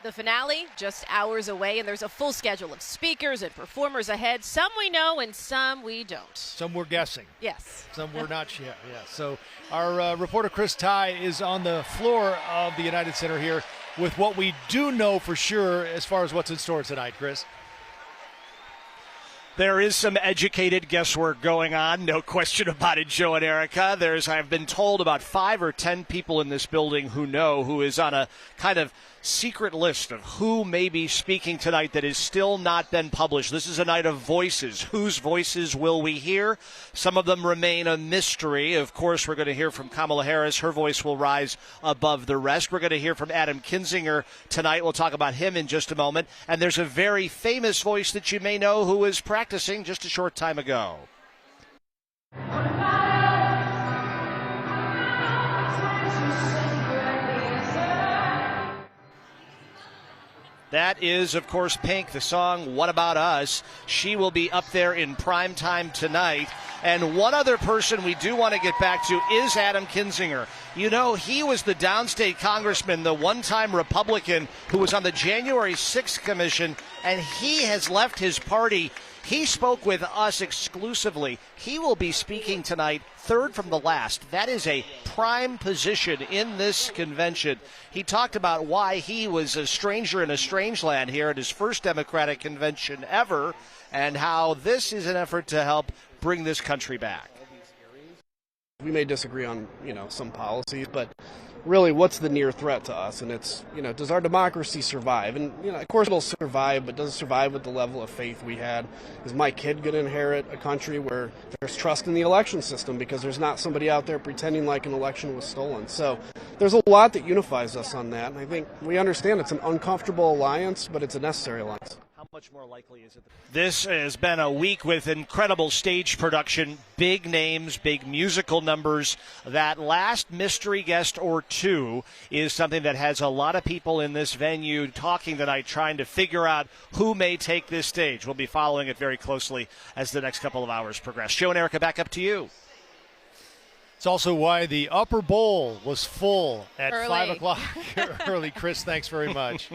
The finale just hours away, and there's a full schedule of speakers and performers ahead. Some we know and some we don't. Some we're guessing. Yes. Some we're not yet. Yeah. So our reporter Chris Ty is on the floor of the United Center here with what we do know for sure as far as what's in store tonight, Chris. There is some educated guesswork going on, no question about it, Joe and Erica. I've been told, about 5 or 10 people in this building who is on a kind of secret list of who may be speaking tonight that has still not been published. This is a night of voices. Whose voices will we hear? Some of them remain a mystery. Of course, we're going to hear from Kamala Harris. Her voice will rise above the rest. We're going to hear from Adam Kinzinger tonight. We'll talk about him in just a moment. And there's a very famous voice that you may know who was practicing just a short time ago. That is, of course, Pink, the song What About Us. She will be up there in prime time tonight. And one other person we do want to get back to is Adam Kinzinger. You know, he was the downstate congressman, the one-time Republican who was on the January 6th commission, and he has left his party. He spoke with us exclusively. He will be speaking tonight, third from the last. That is a prime position in this convention. He talked about why he was a stranger in a strange land here at his first Democratic convention ever, and how this is an effort to help bring this country back. We may disagree on, some policies, but really what's the near threat to us? And it's, does our democracy survive? And, of course it'll survive, but does it survive with the level of faith we had? Is my kid going to inherit a country where there's trust in the election system because there's not somebody out there pretending like an election was stolen? So there's a lot that unifies us on that. And I think we understand it's an uncomfortable alliance, but it's a necessary alliance. How much more likely is it? This has been a week with incredible stage production, big names, big musical numbers. That last mystery guest or two is something that has a lot of people in this venue talking tonight, trying to figure out who may take this stage. We'll be following it very closely as the next couple of hours progress. Joe and Erica, back up to you. It's also why the upper bowl was full at Early. 5 o'clock early. Chris, thanks very much.